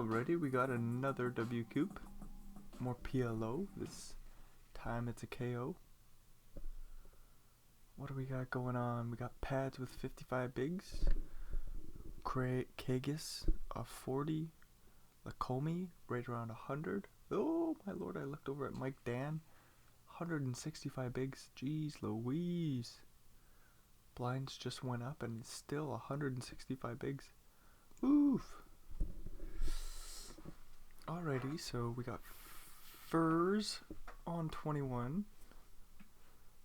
Alrighty, we got another WCOOP. More PLO. This time it's a KO. What do we got going on? We got pads with 55 bigs. Kagis of 40. Lakomi right around 100. Oh my lord, I looked over at Mike Dan. 165 bigs. Jeez Louise. Blinds just went up and it's still 165 bigs. Oof. Alrighty, so we got Furs on 21.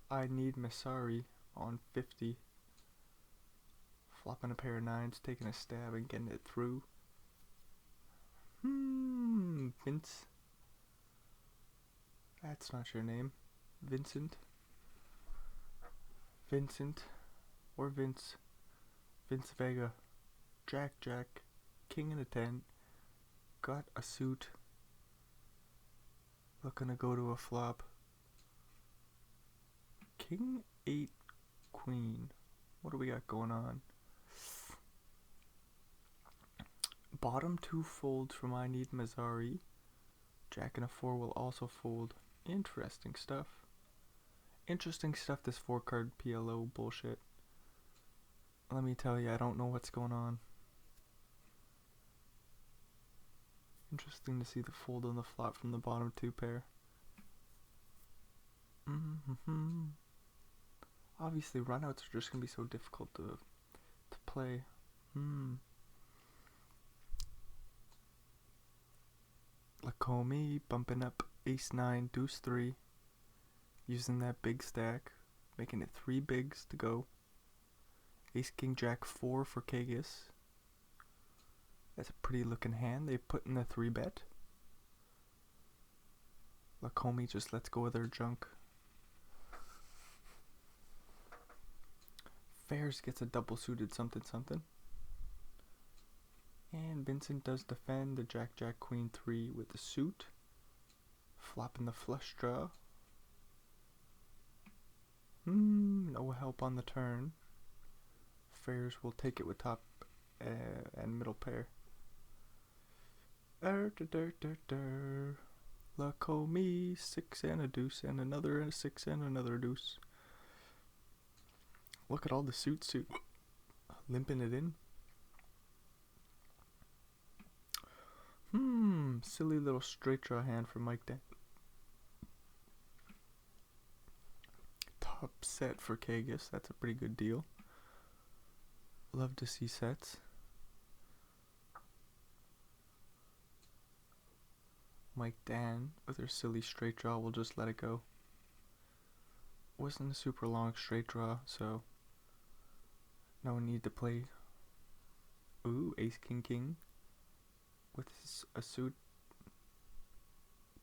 I Need Masari on 50. Flopping a pair of 9s, taking a stab and getting it through. Vince. That's not your name. Vincent. Or Vince. Vince Vega. Jack. King in a 10. Got a suit. Looking to go to a flop. King 8 Queen. What do we got going on? Bottom 2 folds from I Need Masari. Jack and a 4 will also fold. Interesting stuff. This 4-card PLO bullshit. Let me tell you, I don't know what's going on. Interesting to see the fold on the flop from the bottom 2 pair. Obviously, runouts are just going to be so difficult to play. Lakomi bumping up ace 9, deuce 3. Using that big stack. Making it 3 bigs to go. Ace king jack 4 for Kagis. That's a pretty looking hand. They put in the 3-bet. Lakomi just lets go of their junk. Fairs gets a double suited something. And Vincent does defend the jack queen 3 with the suit. Flopping the flush draw. No help on the turn. Fairs will take it with top and middle pair. Lakomi 6 and a deuce and another 6 and another deuce. Look at all the suit limping it in. Silly little straight draw hand for Mike Dan. Top set for Kagis. That's a pretty good deal. Love to see sets. Mike Dan with her silly straight draw will just let it go. Wasn't a super long straight draw, so no need to play. Ooh, ace king with a suit.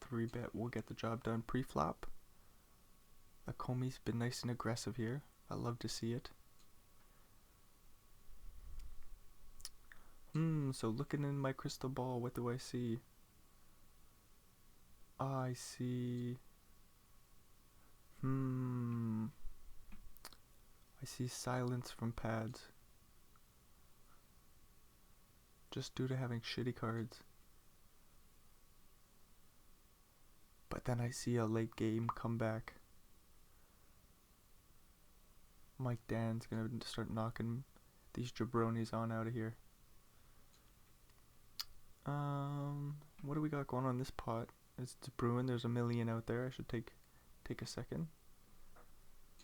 3-bet will get the job done pre-flop. Lakomi's been nice and aggressive here. I love to see it. So looking in my crystal ball, what do I see? I see... I see silence from pads. Just due to having shitty cards. But then I see a late game comeback. Mike Dan's gonna start knocking these jabronis on out of here. What do we got going on this pot? It's brewing. There's a million out there. I should take a second.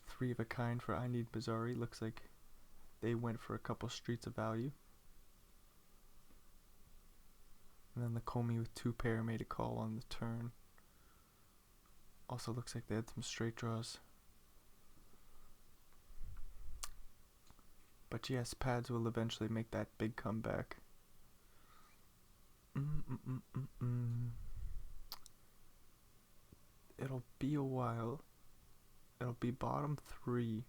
3 of a kind for I Need Masari. Looks like they went for a couple streets of value. And then Lakomi with 2 pair made a call on the turn. Also looks like they had some straight draws. But yes, pads will eventually make that big comeback. It'll be a while. It'll be bottom 3.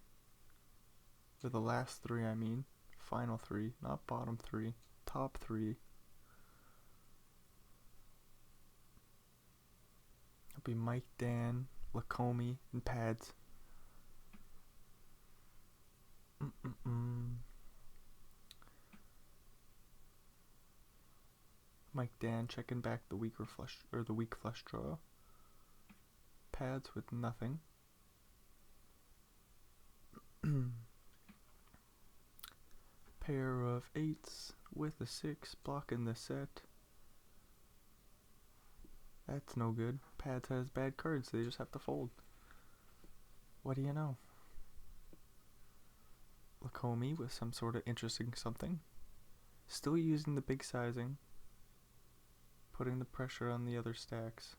Or the last 3, I mean. Final 3, not bottom 3. Top 3. It'll be Mike Dan, Lakomi, and pads. Mike Dan checking back the weaker flush or the weak flush draw. Pads with nothing. Pair of 8s with a 6 blocking the set. That's no good. Pads has bad cards, they just have to fold. What do you know? Lakomi with some sort of interesting something. Still using the big sizing. Putting the pressure on the other stacks.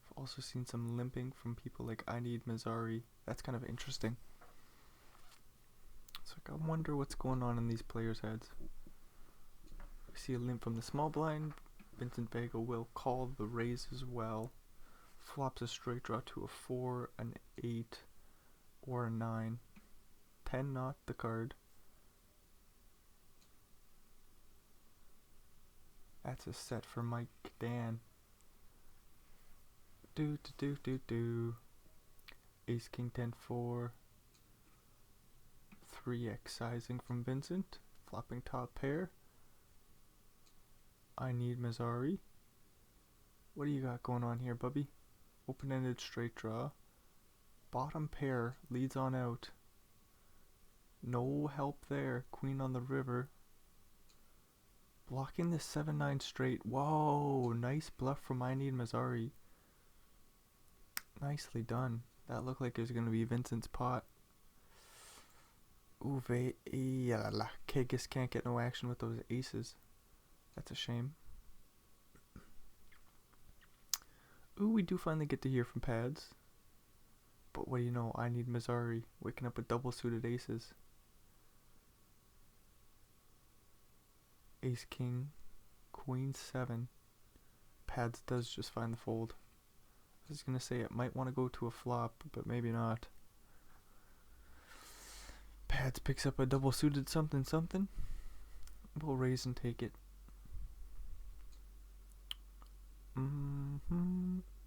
I've also seen some limping from people like I Need Mazzari. That's kind of interesting. It's like I wonder what's going on in these players' heads. We see a limp from the small blind. Vincent Vega will call the raise as well. Flops a straight draw to a 4, an 8, or a 9. 10 not the card. That's a set for Mike Dan. Ace King 10 4. 3x sizing from Vincent. Flopping top pair. I Need Mazzari. What do you got going on here, Bubby? Open-ended straight draw. Bottom pair leads on out. No help there. Queen on the river. Blocking the 7-9 straight. Whoa, nice bluff from I Need Mazzari. Nicely done. That looked like it was going to be Vincent's pot. Ooh, Kagis can't get no action with those aces. That's a shame. Ooh, we do finally get to hear from pads. But what do you know? I Need Mazzari waking up with double suited aces. Ace King, Queen 7. Pads does just find the fold. I was gonna say it might want to go to a flop, but maybe not. Pads picks up a double suited something something. We'll raise and take it.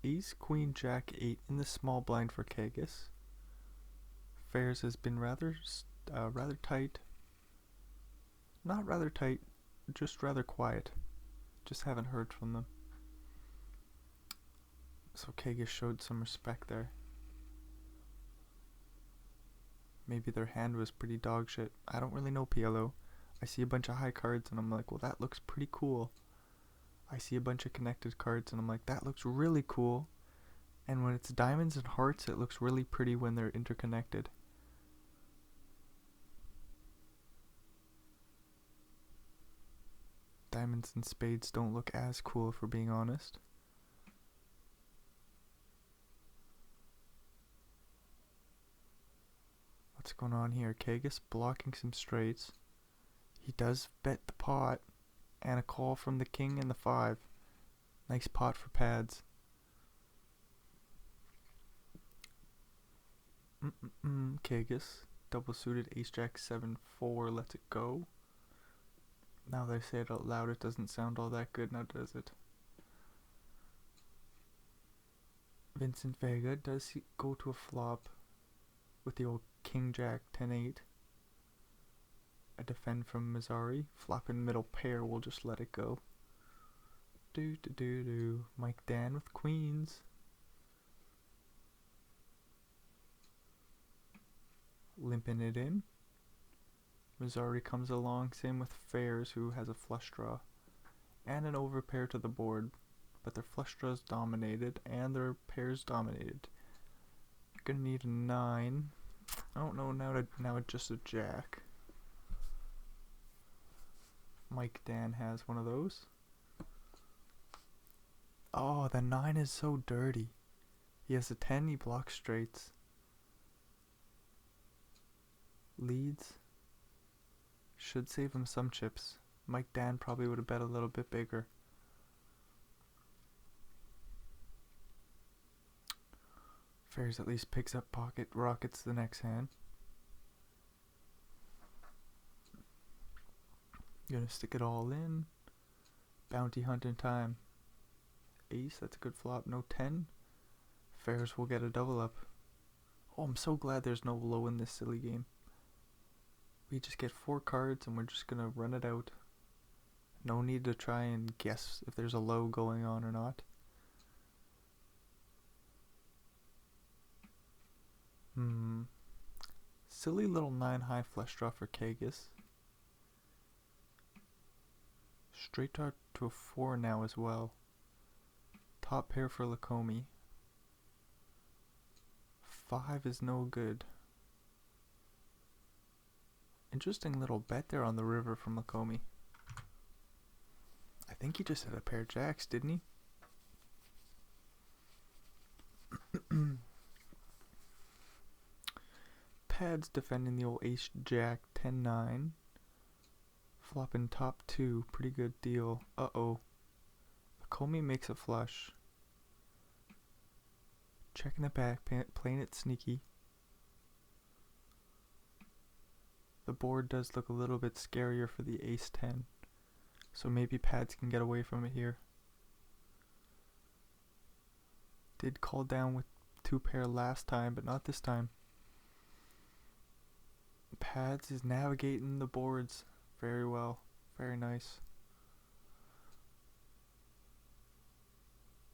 Ace, Queen, Jack 8 in the small blind for Kagis. Fares has been rather tight. Not rather tight, just rather quiet. Just haven't heard from them. So Kagis showed some respect there. Maybe their hand was pretty dog shit. I don't really know PLO. I see a bunch of high cards and I'm like, well, that looks pretty cool. I see a bunch of connected cards and I'm like, that looks really cool. And when it's diamonds and hearts, it looks really pretty when they're interconnected. Diamonds and spades don't look as cool if we're being honest. What's going on here? Kagis blocking some straights. He does bet the pot. And a call from the king and the 5. Nice pot for pads. Kagis. Double suited ace jack 7 4. Lets it go. Now that I say it out loud, it doesn't sound all that good now, does it? Vincent Vega does go to a flop with the old king jack 10 8. A defend from Mazzari. Flopping middle pair, we'll just let it go. Mike Dan with queens. Limping it in. Mazzari comes along, same with Fares, who has a flush draw. And an overpair to the board. But their flush draws dominated, and their pairs dominated. Gonna need a 9. I don't know, now it's just a jack. Mike Dan has one of those. Oh, the 9 is so dirty. He has a 10, he blocks straights. Leads. Should save him some chips. Mike Dan probably would have bet a little bit bigger. Fares at least picks up pocket rockets the next hand. Gonna stick it all in. Bounty hunting time. Ace, that's a good flop. No 10. Fares will get a double up. Oh, I'm so glad there's no low in this silly game. We just get 4 cards and we're just gonna run it out. No need to try and guess if there's a low going on or not. Silly little 9 high flush draw for Kagis. Straight draw to a 4 now as well. Top pair for Lakomi. 5 is no good. Interesting little bet there on the river from Lakomi. I think he just had a pair of jacks, didn't he? Pad's defending the old ace jack 10-9. Flopping top 2, pretty good deal. Uh-oh. Lakomi makes a flush. Checking it back, playing it sneaky. The board does look a little bit scarier for the ace 10. So maybe Pads can get away from it here. Did call down with 2 pair last time, but not this time. Pads is navigating the boards very well. Very nice.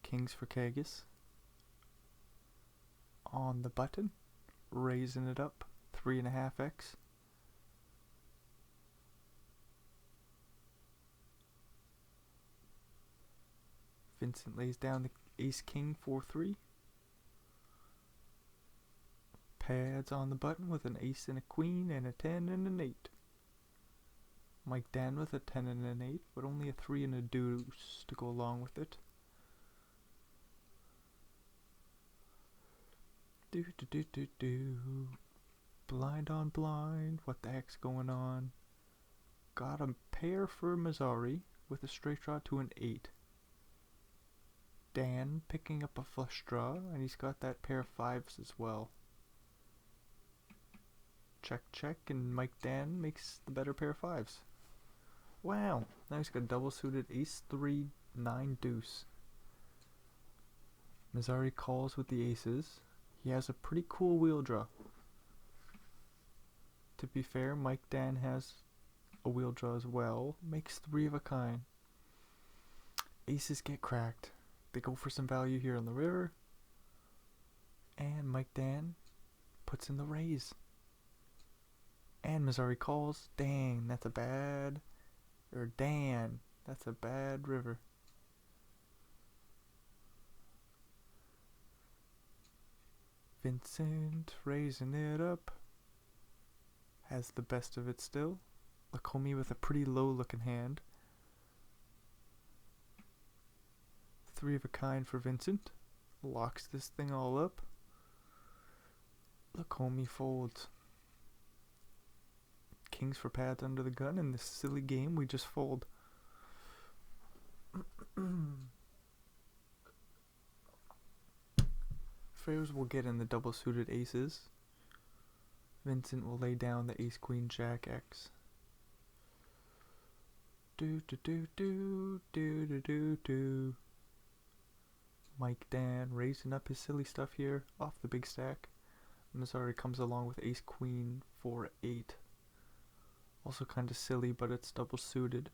Kings for Kagis. On the button. Raising it up. 3.5x. Vincent lays down the ace king 4-3. Pads on the button with an ace and a queen and a 10 and an 8. Mike Dan with a 10 and an 8, but only a 3 and a deuce to go along with it. Blind on blind, what the heck's going on? Got a pair for Mazzari with a straight draw to an 8. Dan picking up a flush draw, and he's got that pair of 5s as well. Check, check, and Mike Dan makes the better pair of 5s. Wow, now he's got double suited ace 3, 9 deuce. Mazzari calls with the aces. He has a pretty cool wheel draw. To be fair, Mike Dan has a wheel draw as well. Makes 3 of a kind. Aces get cracked. They go for some value here on the river. And Mike Dan puts in the raise. And Mazzari calls. Dang, that's a bad... Or Dan, that's a bad river. Vincent raising it up. Has the best of it still. Lakomi with a pretty low looking hand. 3 of a kind for Vincent. Locks this thing all up. Lakomi folds. Kings for Pads under the gun. In this silly game, we just fold. Frayers will get in the double suited aces. Vincent will lay down the ace queen jack X. Do do do do do do do do. Mike Dan raising up his silly stuff here off the big stack. Mazzari comes along with ace queen 4-8. Also kind of silly, but it's double suited.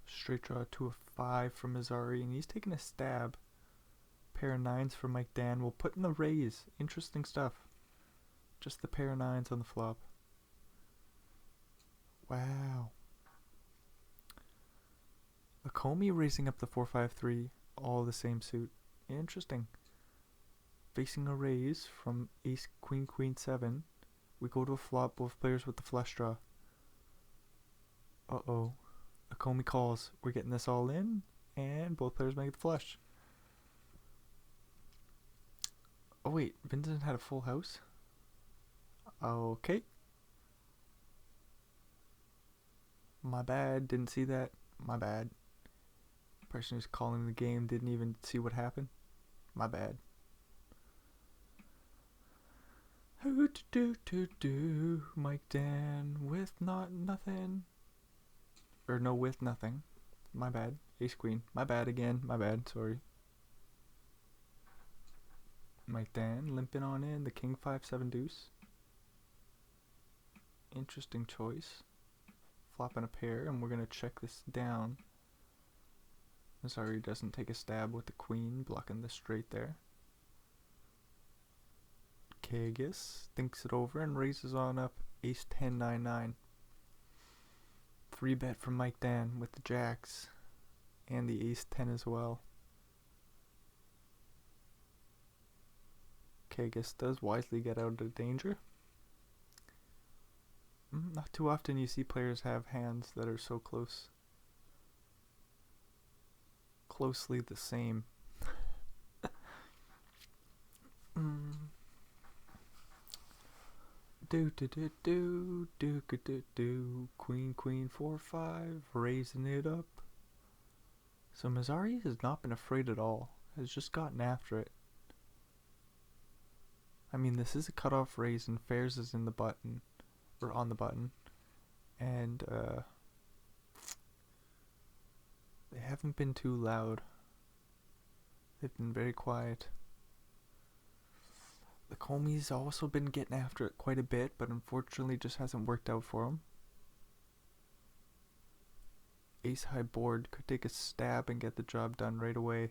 Straight draw to a 5 from Mazzari, and he's taking a stab. Pair of 9s for Mike Dan. We'll put in the raise. Interesting stuff. Just the pair of 9s on the flop. Wow. Lakomi raising up the 4-5-3. All the same suit. Interesting. Facing a raise from ace queen queen 7. We go to a flop, both players with the flush draw. Uh-oh. Lakomi calls. We're getting this all in, and both players make the flush. Oh wait, Vincent had a full house? Okay. My bad, didn't see that. My bad. Person who's calling the game didn't even see what happened. My bad. Do Mike Dan with nothing. Or no, with nothing. My bad. Ace queen. My bad again. My bad. Sorry. Mike Dan limping on in. The king 5-7 deuce. Interesting choice. Flopping a pair, and we're going to check this down. Mazzari doesn't take a stab with the queen, blocking the straight there. Kagis thinks it over and raises on up ace 10 9 9. 3-bet from Mike Dan with the jacks and the ace 10 as well. Kagis does wisely get out of danger. Not too often you see players have hands that are so closely the same. Queen 4-5, raising it up. So Mazzari has not been afraid at all, has just gotten after it. I mean, this is a cutoff raise and Fares is in the button, or on the button, and they haven't been too loud. They've been very quiet. The Comey's also been getting after it quite a bit, but unfortunately just hasn't worked out for him. Ace high board could take a stab and get the job done right away.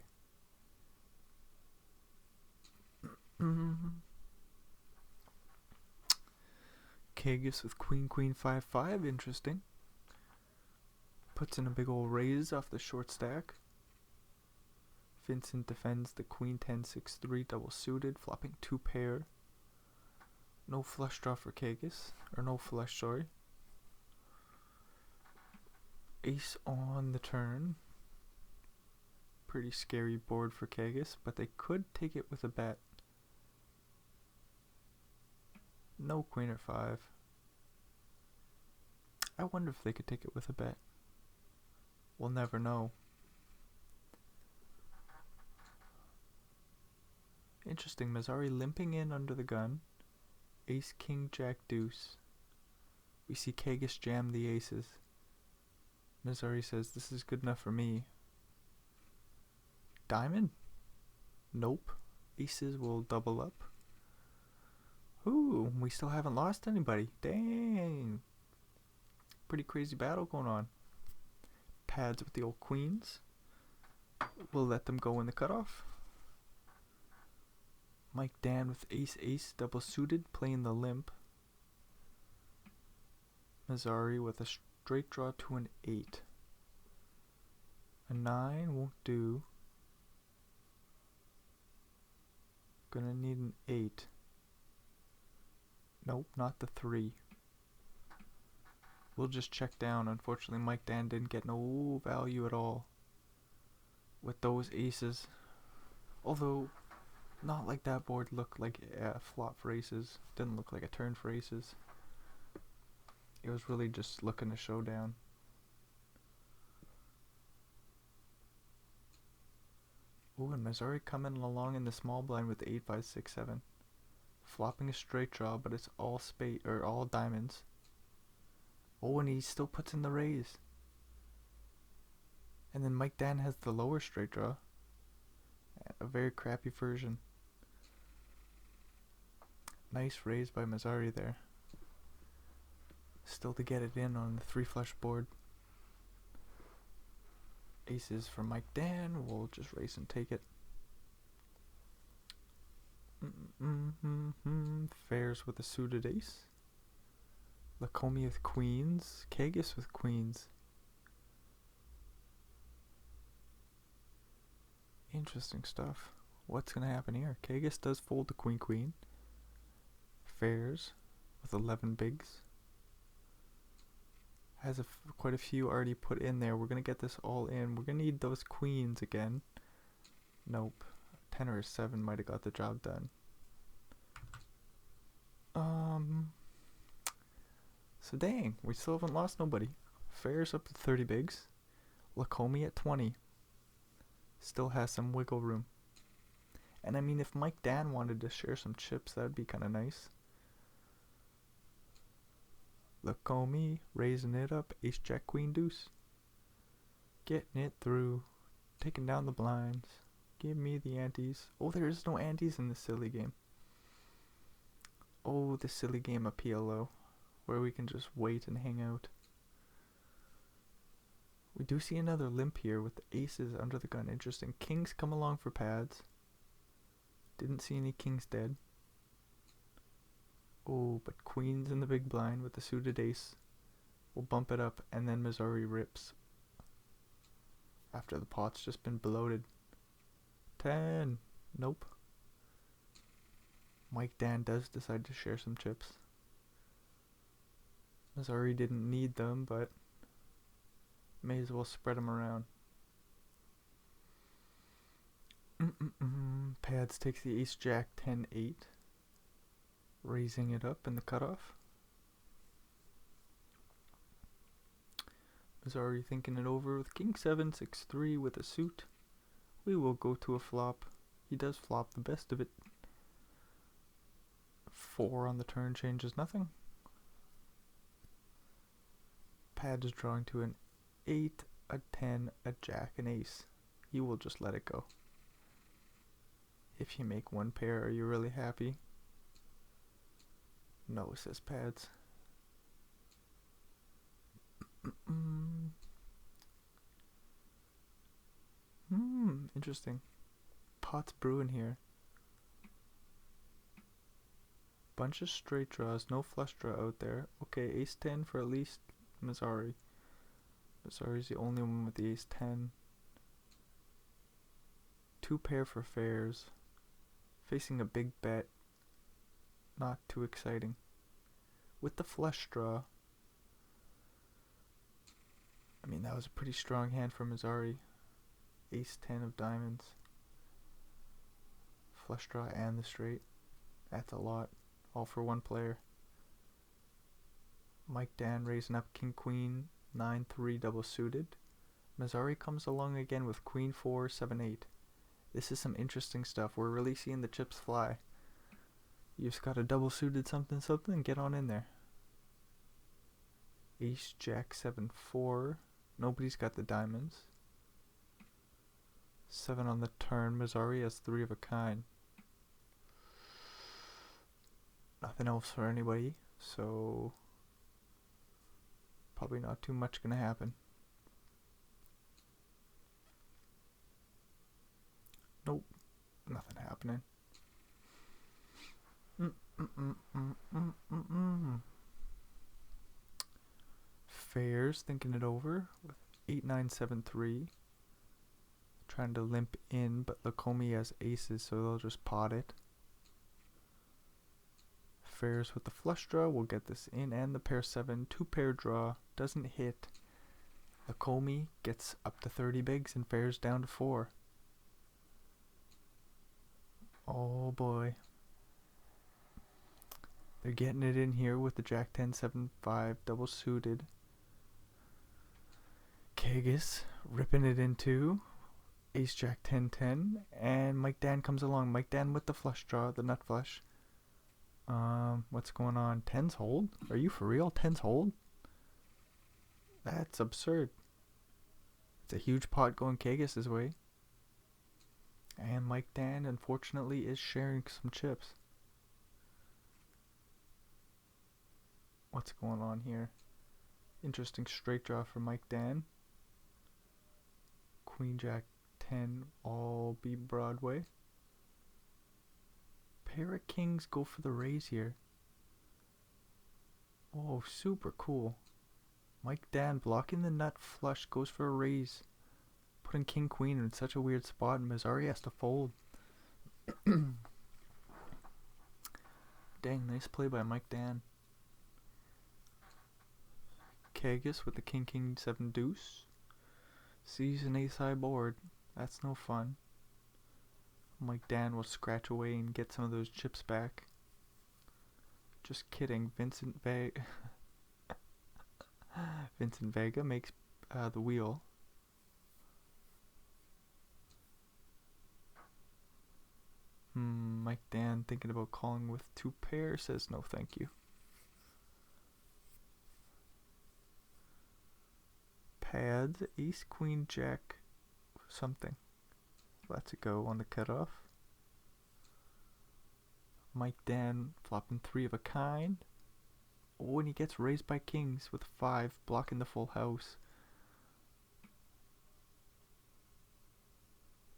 Kagis with queen 5-5, interesting. Puts in a big old raise off the short stack. Vincent defends the queen 10-6-3 double suited, flopping 2 pair. No flush draw for Kagis, or no flush, sorry. Ace on the turn. Pretty scary board for Kagis, but they could take it with a bet. No queen at 5. I wonder if they could take it with a bet. We'll never know. Interesting, Mazzari limping in under the gun. Ace, king, jack, deuce. We see Kagis jam the aces. Mazzari says, this is good enough for me. Diamond? Nope. Aces will double up. Ooh, we still haven't lost anybody. Dang. Pretty crazy battle going on. Pads with the old queens. We'll let them go in the cutoff. Mike Dan with ace double suited, playing the limp. Mazzari with a straight draw to an 8. A 9 won't do. Gonna need an 8. Nope, not the 3. We'll just check down. Unfortunately, Mike Dan didn't get no value at all with those aces. Although, not like that board looked like a flop for aces. Didn't look like a turn for aces. It was really just looking to show down. Ooh, and Mazzari coming along in the small blind with 8, 5, 6, 7. Flopping a straight draw, but it's all spade or all diamonds. Oh, and he still puts in the raise. And then Mike Dan has the lower straight draw. A very crappy version. Nice raise by Mazzari there. Still to get it in on the 3 flush board. Aces for Mike Dan. We'll just raise and take it. Fares with a suited ace. Lacomi with queens. Kagis with queens. Interesting stuff. What's going to happen here? Kagis does fold the queen. Fares with 11 bigs. Has quite a few already put in there. We're going to get this all in. We're going to need those queens again. Nope. 10 or a 7 might have got the job done. So dang, we still haven't lost nobody. Fares up to 30 bigs. Lacomi at 20. Still has some wiggle room. And I mean, if Mike Dan wanted to share some chips, that would be kind of nice. Lacomi raising it up. Ace, jack, queen, deuce. Getting it through. Taking down the blinds. Give me the antes. Oh, there is no antes in this silly game. Oh, the silly game of PLO. where we can just wait and hang out. We do see another limp here with the aces under the gun. Interesting. Kings come along for pads. Didn't see any kings dead. Oh, but queens in the big blind with the suited ace. We'll bump it up, and then Missouri rips. After the pot's just been bloated. 10. Nope. Mike Dan does decide to share some chips. Missouri didn't need them, but may as well spread them around. Pads takes the ace jack 10-8. Raising it up in the cutoff. Missouri thinking it over with king 7, 6-3 with a suit. We will go to a flop. He does flop the best of it. 4 on the turn changes nothing. Pads drawing to an 8, a 10, a jack, an ace. He will just let it go. If you make one pair, are you really happy? No, says Pads. Interesting. Pot's brewing here. Bunch of straight draws, no flush draw out there. Okay, ace 10 for at least Missouri. Missouri's the only one with the ace 10. 2 pair for fairs. Facing a big bet. Not too exciting. With the flush draw. I mean, that was a pretty strong hand for Missouri. Ace 10 of diamonds. Flush draw and the straight. That's a lot. All for one player. Mike Dan raising up king queen 9-3 double suited. Missouri comes along again with queen 4 7-8. This is some interesting stuff. We're really seeing the chips fly. You just got a double suited something and get on in there. Ace jack 7-4. Nobody's got the diamonds. 7 on the turn. Missouri has 3 of a kind. Nothing else for anybody, so probably not too much gonna happen. Nope, nothing happening. Fairs thinking it over with 8-9-7-3. Trying to limp in, but Lakomi has aces, so they'll just pot it. Fairs with the flush draw, we'll get this in, and the pair 7, 2 pair draw, doesn't hit. Lakomi gets up to 30 bigs and fairs down to 4. Oh boy. They're getting it in here with the jack 10, 7, 5 double suited. Kagis ripping it into ace jack 10, 10, and Mike Dan comes along. Mike Dan with the flush draw, the nut flush. What's going on? 10s hold? Are you for real? 10s hold? That's absurd. It's a huge pot going Kagis' way. And Mike Dan, unfortunately, is sharing some chips. What's going on here? Interesting straight draw for Mike Dan. Queen jack 10, all be Broadway. Pair of kings go for the raise here. Oh, super cool. Mike Dan blocking the nut flush, goes for a raise. Putting king queen in such a weird spot, and Missouri has to fold. Dang, nice play by Mike Dan. Kagis with the king 7 deuce. Sees an ace high board. That's no fun. Mike Dan will scratch away and get some of those chips back. Just kidding. Vincent Vega makes the wheel. Mike Dan thinking about calling with 2 pairs, says no thank you. Pads, ace, queen, jack, something. Lets it go on the cutoff. Mike Dan flopping 3 of a kind. Oh, and he gets raised by kings with 5, blocking the full house.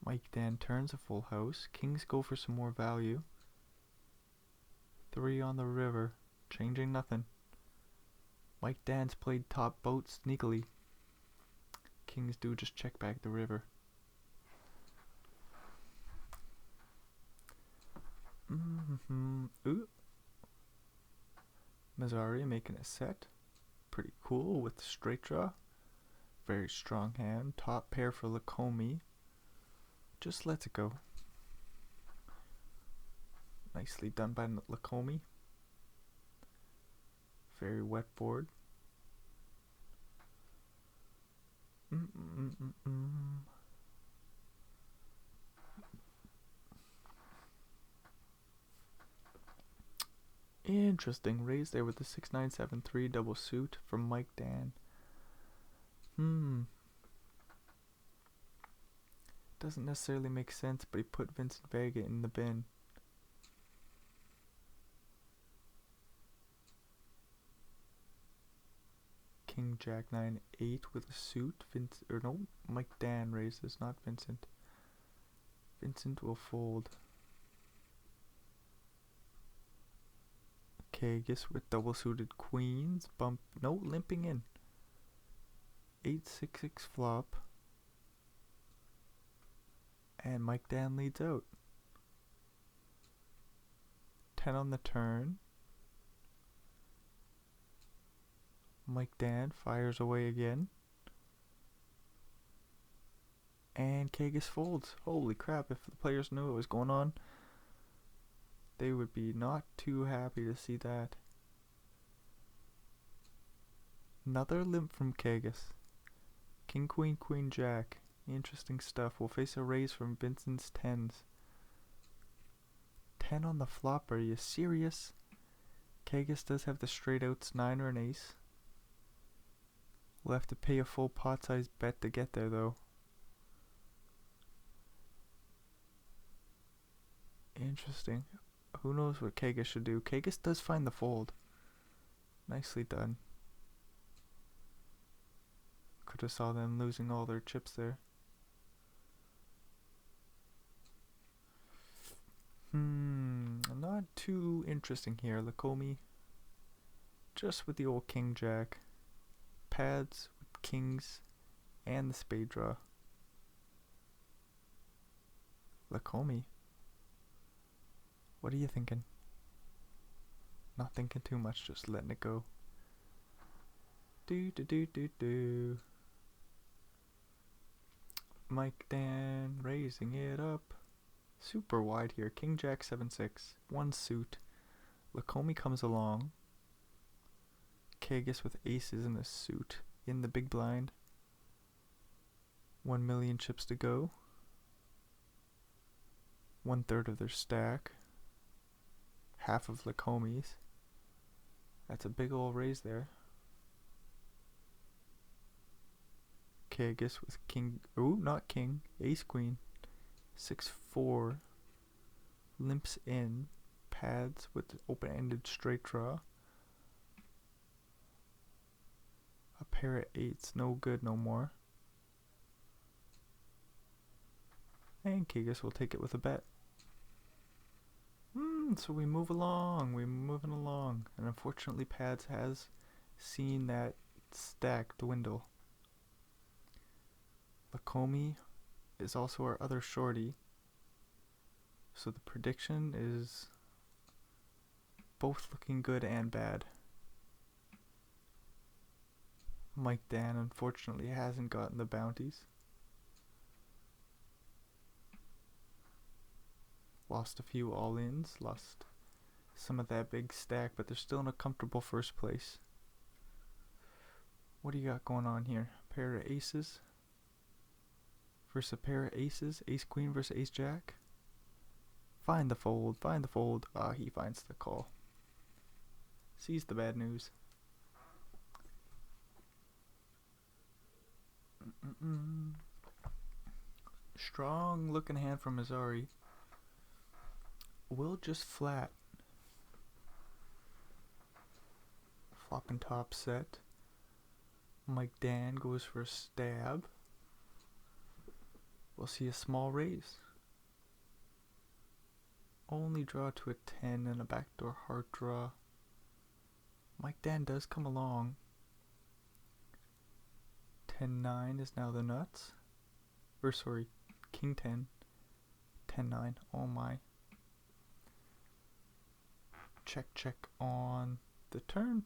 Mike Dan turns a full house. Kings go for some more value. 3 on the river, changing nothing. Mike Dan's played top boat sneakily. Kings do just check back the river. Ooh. Mazzari making a set. Pretty cool with straight draw. Very strong hand. Top pair for Lacomi. Just lets it go. Nicely done by Lacomi. Very wet board. Interesting. Raise there with the 6973 double suit from Mike Dan. Doesn't necessarily make sense, but he put Vincent Vega in the bin. King Jack 9-8 with a suit. Mike Dan raises, not Vincent. Vincent will fold. Kagas with double suited queens. Limping in. 8-6-6 flop. And Mike Dan leads out. 10 on the turn. Mike Dan fires away again. And Kagas folds. Holy crap, if the players knew what was going on, they would be not too happy to see that. Another limp from Kagas. King, Queen, Queen, Jack. Interesting stuff. We'll face a raise from Vincent's 10s. 10 on the flop, are you serious? Kagas does have the straight outs, 9 or an ace. We'll have to pay a full pot-sized bet to get there though. Interesting. Who knows what Kagas should do? Kagas does find the fold. Nicely done. Could have saw them losing all their chips there. Not too interesting here. Lacomi just with the old King Jack. Pads with kings and the spade draw. Lacomi, what are you thinking? Not thinking too much, just letting it go. Do. Mike Dan raising it up. Super wide here. King Jack 7-6. One suit. Lacomi comes along. Kagas with aces in a suit. In the big blind. 1 million chips to go. 1/3 of their stack. Half of Lacomi's. That's a big ol' raise there. Kagas with king. Ooh, not king. Ace queen. 6-4. Limps in. Pads with open-ended straight draw. A pair of 8s. No good no more. And Kagas will take it with a bet. So we move along. We're moving along. And unfortunately Pads has seen that stack dwindle. Lacomi is also our other shorty. So the prediction is both looking good and bad. Mike Dan unfortunately hasn't gotten the bounties. Lost a few all-ins, lost some of that big stack, but they're still in a comfortable first place. What do you got going on here? Pair of aces versus a pair of aces. Ace queen versus ace jack. Find the fold, find the fold. Ah, he finds the call. Sees the bad news. Strong looking hand from Mazzari. Will just flat. Flop and top set. Mike Dan goes for a stab. We'll see a small raise. Only draw to a 10 and a backdoor heart draw. Mike Dan does come along. 10-9 is now the nuts. Or sorry, King 10. 10-9. Oh my. Check on the turn.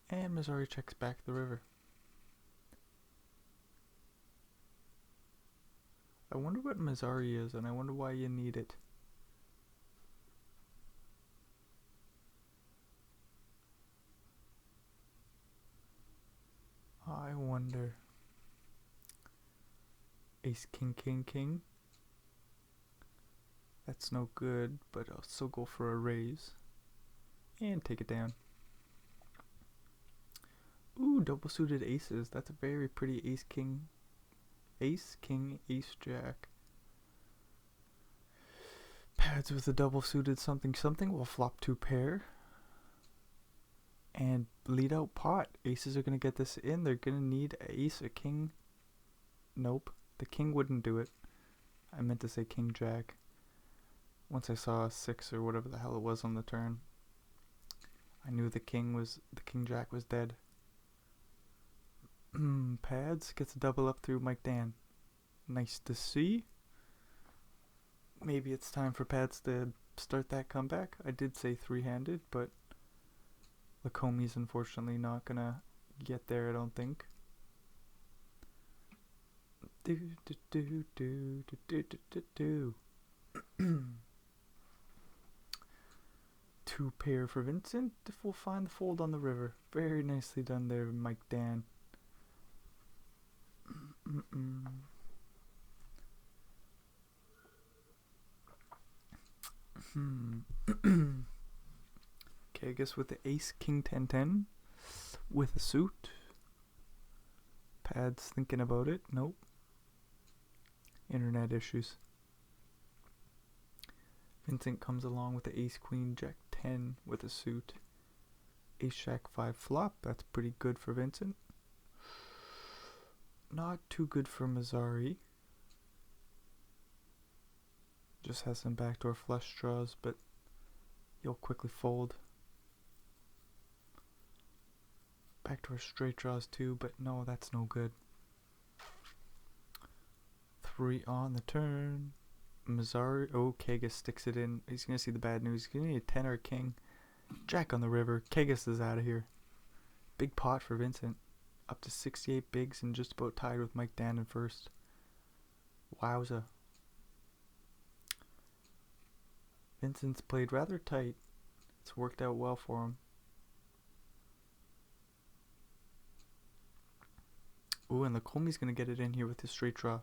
And Missouri checks back the river. I wonder what Missouri is, and I wonder why you need it. I wonder. Ace, king, king, king. That's no good, but I'll still go for a raise. And take it down. Ooh, double suited aces. That's a very pretty ace, king. Ace, king, ace, jack. Pads with a double suited something something will flop 2 pair. And lead out pot. Aces are going to get this in. They're going to need an ace, a king. Nope. The king wouldn't do it. I meant to say king, jack. Once I saw a 6 or whatever the hell it was on the turn, I knew the king jack was dead. Pads gets a double up through Mike Dan. Nice to see. Maybe it's time for Pads to start that comeback. I did say 3-handed, but Lacombe's unfortunately not gonna get there, I don't think. Two pair for Vincent. If we'll find the fold on the river. Very nicely done there, Mike Dan. Okay, I guess with the ace, king, 10-10 with a suit. Pads thinking about it. Nope. Internet issues. Vincent comes along with the ace, queen, jack 10 with a suit. Ace, jack 5 flop. That's pretty good for Vincent. Not too good for Missouri. Just has some backdoor flush draws, but he'll quickly fold. Backdoor straight draws too, but no, that's no good. 3 on the turn. Missouri. Oh, Kagas sticks it in. He's going to see the bad news. He's going to need a 10 or a king. Jack on the river. Kagas is out of here. Big pot for Vincent. Up to 68 bigs and just about tied with Mike Dan in first. Wowza. Vincent's played rather tight. It's worked out well for him. Ooh, and Lacombe's going to get it in here with his straight draw.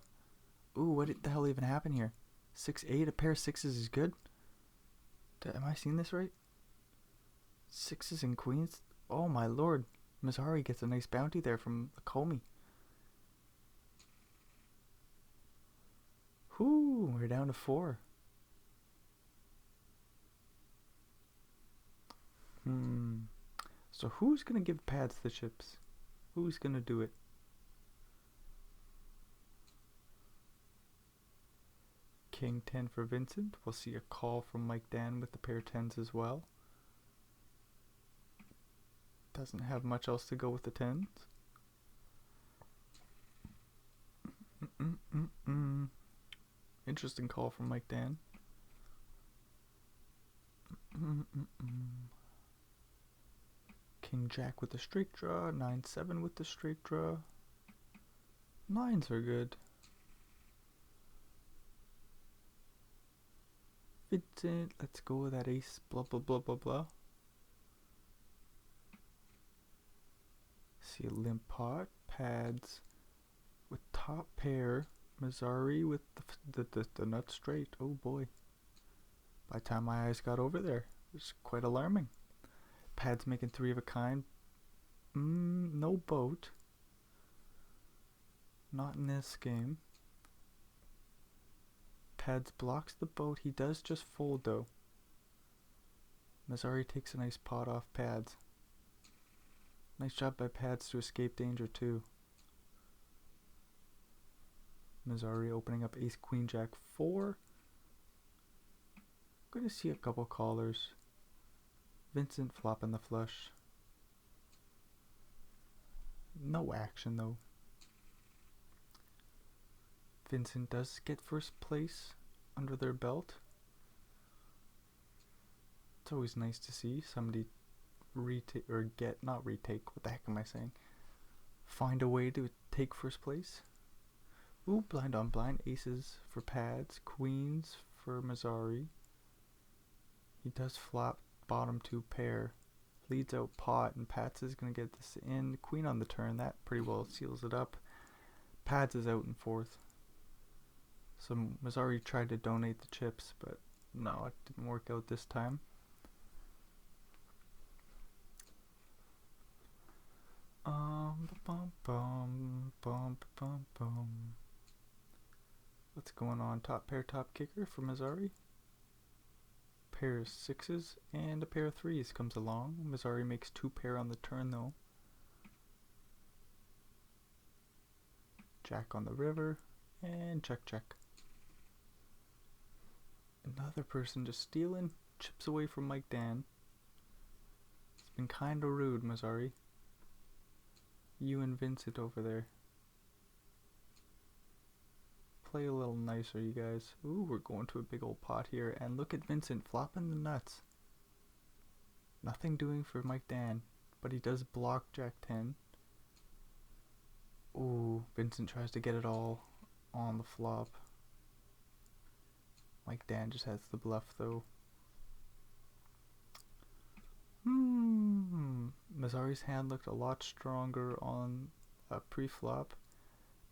Ooh, what the hell even happened here? 6-8, a pair of 6s is good? Am I seeing this right? 6s and queens? Oh my lord. Missouri gets a nice bounty there from Lacombe. Whoo, we're down to 4. So who's going to give Pads the chips? Who's going to do it? King 10 for Vincent. We'll see a call from Mike Dan with the pair 10s as well. Doesn't have much else to go with the 10s. Interesting call from Mike Dan. King Jack with the straight draw. 9-7 with the straight draw. 9s are good. Vincent, let's go with that ace. Blah blah blah blah blah. See a limp pot. Pads with top pair. Missouri with the nut straight. Oh boy. By the time my eyes got over there, it was quite alarming. Pads making 3 of a kind. No boat. Not in this game. Pads blocks the boat. He does just fold though. Mazzari takes a nice pot off pads. Nice job by pads to escape danger too. Mazzari opening up ace queen jack 4. Going to see a couple callers. Vincent flopping the flush. No action though. Vincent does get first place under their belt. It's always nice to see somebody retake, or not retake, what the heck am I saying? Find a way to take first place. Ooh, blind on blind, aces for pads, queens for Mazzari. He does flop bottom 2 pair. Leads out pot, and Pats is going to get this in. Queen on the turn, that pretty well seals it up. Pads is out in 4th. So Mazzari tried to donate the chips, but no, it didn't work out this time. What's going on? Top pair, top kicker for Mazzari. Pair of 6s and a pair of 3s comes along. Mazzari makes 2 pair on the turn though. Jack on the river and check check. Another person just stealing chips away from Mike Dan. It's been kinda rude, Mazzari. You and Vincent over there. Play a little nicer, you guys. Ooh, we're going to a big old pot here. And look at Vincent flopping the nuts. Nothing doing for Mike Dan, but he does block Jack 10. Ooh, Vincent tries to get it all on the flop. Mike Dan just has the bluff though. Mazzari's hand looked a lot stronger on pre-flop.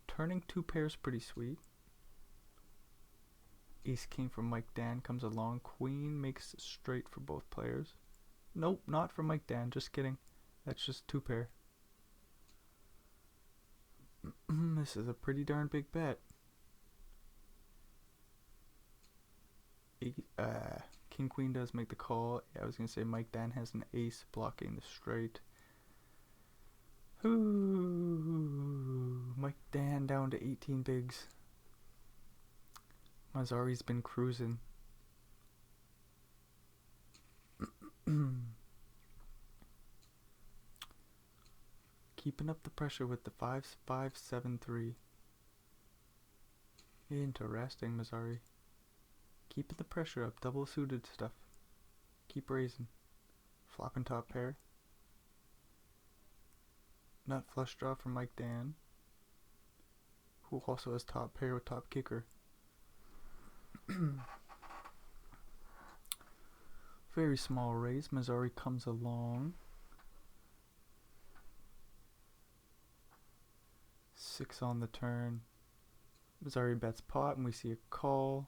Turning 2 pairs pretty sweet. Ace king from Mike Dan comes along. Queen makes it straight for both players. Nope, not for Mike Dan, just kidding. That's just 2 pair. This is a pretty darn big bet. King queen does make the call. Yeah, I was gonna say Mike Dan has an ace blocking the straight. Ooh, Mike Dan down to 18 bigs. Mazzari's been cruising. Keeping up the pressure with the 5-5-7-3. Interesting, Mazzari. Keeping the pressure up, double suited stuff. Keep raising. Flopping top pair. Nut flush draw from Mike Dan, who also has top pair with top kicker. Very small raise. Mazzari comes along. 6 on the turn. Mazzari bets pot and we see a call.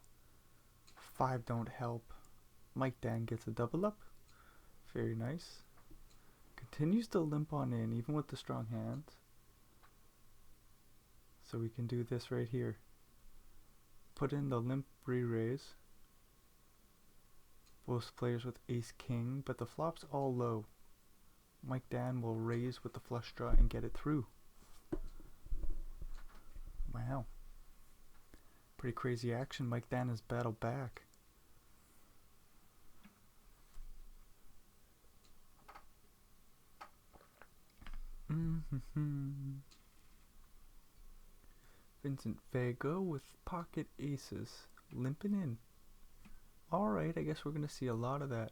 5 don't help. Mike Dan gets a double up. Very nice. Continues to limp on in even with the strong hands. So we can do this right here. Put in the limp re-raise. Both players with ace king, but the flop's all low. Mike Dan will raise with the flush draw and get it through. Wow. Pretty crazy action. Mike Dan has battled back. Vincent Vega with pocket aces. Limping in. Alright, I guess we're going to see a lot of that.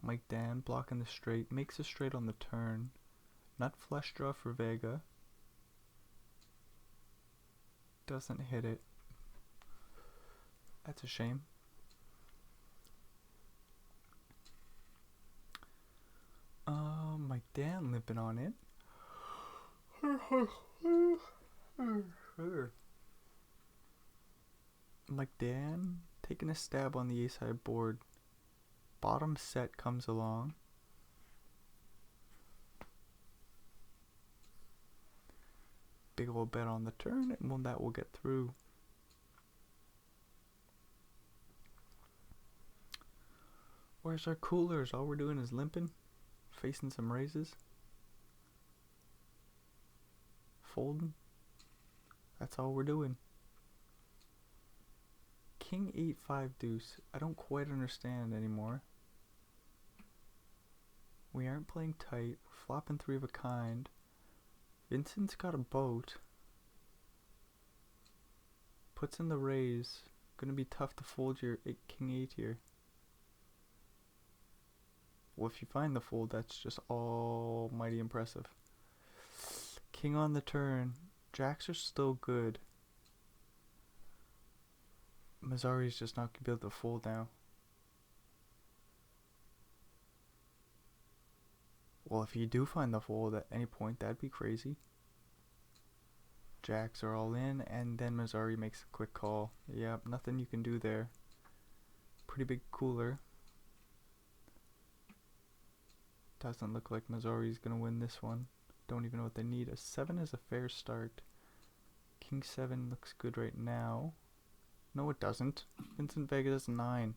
Mike Dan blocking the straight. Makes a straight on the turn. Nut flush draw for Vega. Doesn't hit it. That's a shame. Mike Dan limping on it. Mike Dan taking a stab on the ace high board. Bottom set comes along. Big old bet on the turn, and that will get through. Where's our coolers? All we're doing is limping, facing some raises, folding. That's all we're doing. King 8-5 deuce. I don't quite understand anymore. We aren't playing tight. We're flopping 3 of a kind. Vincent's got a boat. Puts in the raise. Gonna be tough to fold your King 8 here. Well, if you find the fold, that's just almighty impressive. King on the turn. Jacks are still good. Mazzari's just not gonna be able to fold now. Well, if you do find the fold at any point, that'd be crazy. Jacks are all in, and then Mazzari makes a quick call. Yep, nothing you can do there. Pretty big cooler. Doesn't look like Mazzari's gonna win this one. Don't even know what they need. A 7 is a fair start. King 7 looks good right now. No, it doesn't. Vincent Vega does 9.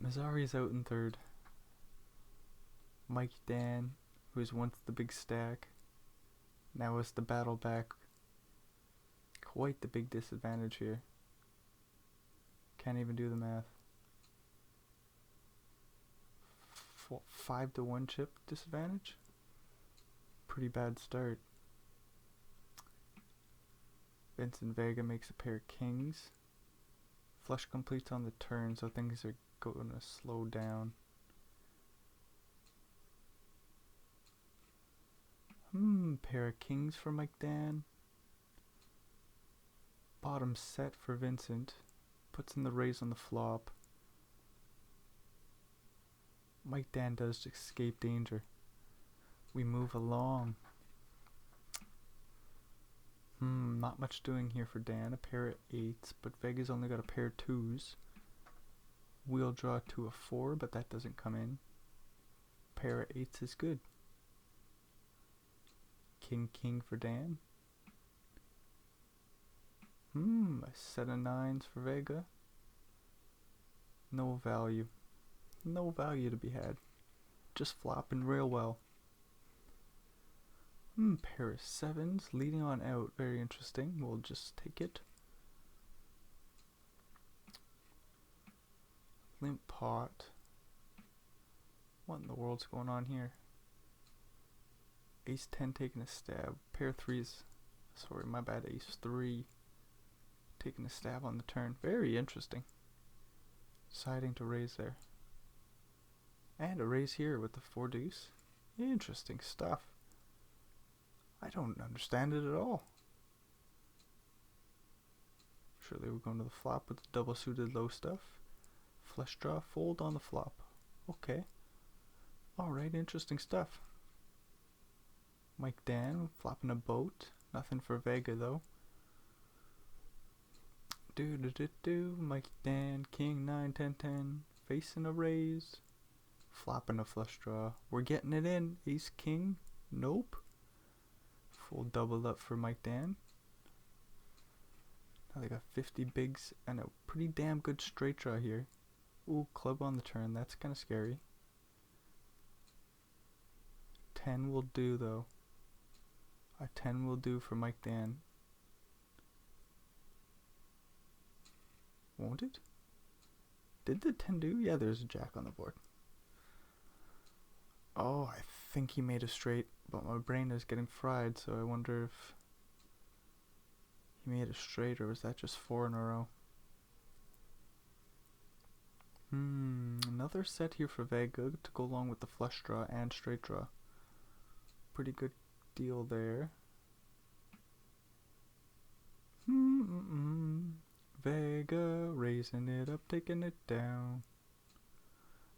Mazzari's out in third. Mike Dan, who was once the big stack, now is the battle back. Quite the big disadvantage here. Can't even do the math. 5-1 chip disadvantage? Pretty bad start. Vincent Vega makes a pair of kings. Flush completes on the turn, so things are going to slow down. Pair of kings for Mike Dan. Bottom set for Vincent. Puts in the raise on the flop. Mike Dan does escape danger. We move along. Not much doing here for Dan. A pair of 8s, but Vega's only got a pair of 2s. Wheel draw to a 4, but that doesn't come in. Pair of 8s is good. King for Dan. A set of 9s for Vega. No value. No value to be had. Just flopping real well. Pair of 7s leading on out. Very interesting. We'll just take it. Limp pot. What in the world's going on here? Ace 10 taking a stab. Pair of 3s. Sorry, my bad. Ace 3 taking a stab on the turn. Very interesting. Deciding to raise there. And a raise here with the 4 deuce. Interesting stuff. I don't understand it at all. Surely we're going to the flop with the double suited low stuff. Flush draw, fold on the flop. Okay. Alright, interesting stuff. Mike Dan flopping a boat. Nothing for Vega though. Mike Dan, King 9, 10, 10. Facing a raise. Flopping a flush draw. We're getting it in. Ace King. Nope. Full double up for Mike Dan. Now they got 50 bigs and a pretty damn good straight draw here. Ooh, club on the turn. That's kind of scary. 10 will do though. A 10 will do for Mike Dan. Won't it? Did the 10 do? Yeah, there's a jack on the board. Oh, I think he made a straight, but my brain is getting fried, so I wonder if he made a straight or was that just 4 in a row? Another set here for Vega to go along with the flush draw and straight draw. Pretty good deal there. Vega raising it up, taking it down.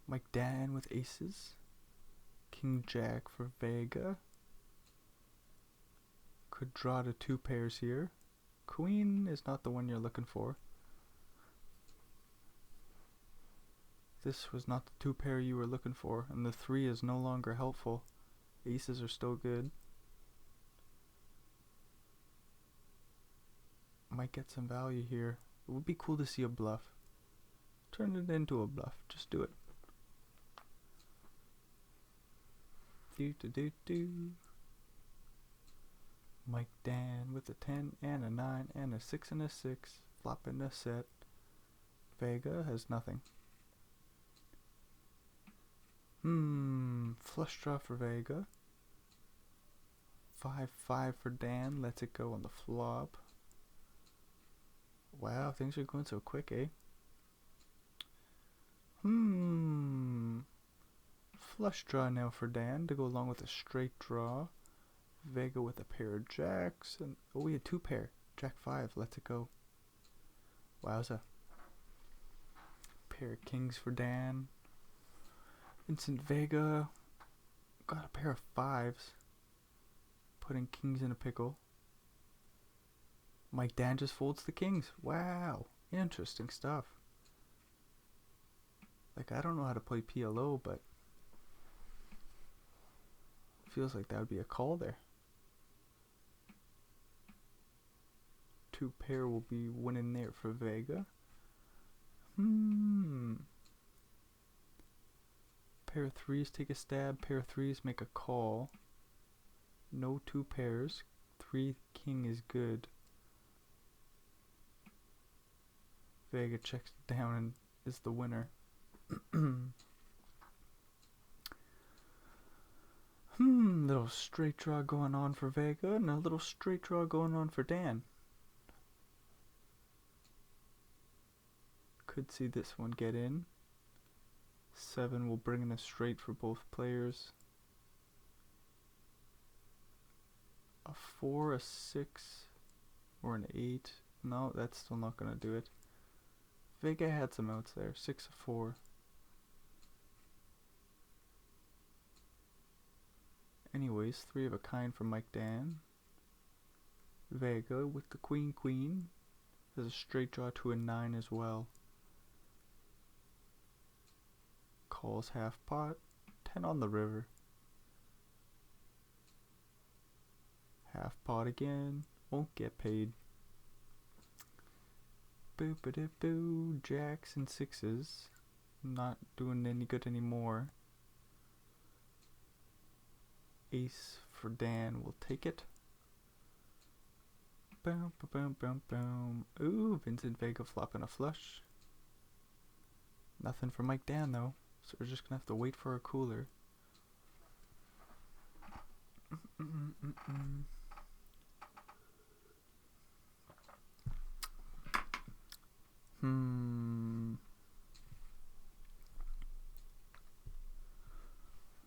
Mike Dan with aces. King Jack for Vega. Could draw to 2 pairs here. Queen is not the one you're looking for. This was not the 2 pair you were looking for, and the 3 is no longer helpful. Aces are still good. Might get some value here. It would be cool to see a bluff. Turn it into a bluff. Just do it. Do. Mike Dan with a 10 and a 9 and a 6 and a 6. Flopping a set. Vega has nothing. Flush draw for Vega. 5-5 for Dan. Lets it go on the flop. Wow, things are going so quick, eh? Flush draw now for Dan to go along with a straight draw. Vega with a pair of jacks. And oh, we had 2 pair. Jack 5, lets it go. Wowza. Pair of kings for Dan. Vincent Vega got a pair of 5s. Putting kings in a pickle. Mike Dan just folds the kings. Wow. Interesting stuff. Like, I don't know how to play PLO, but feels like that would be a call there. 2 pair will be winning there for Vega. Pair of 3s take a stab. Pair of 3s make a call. No 2 pairs. 3 king is good. Vega checks down and is the winner. Little straight draw going on for Vega and a little straight draw going on for Dan. Could see this one get in. 7 will bring in a straight for both players. A 4, a 6, or an 8. No, that's still not going to do it. Vega had some outs there. 6, a 4. Anyways, 3 of a kind from Mike Dan. Vega with the queen. There's a straight draw to a 9 as well. Calls half pot. 10 on the river. Half pot again. Won't get paid. Boo. Jacks and 6s. Not doing any good anymore. Ace for Dan will take it. Boom. Ooh, Vincent Vega flopping a flush. Nothing for Mike Dan though, so we're just gonna have to wait for a cooler.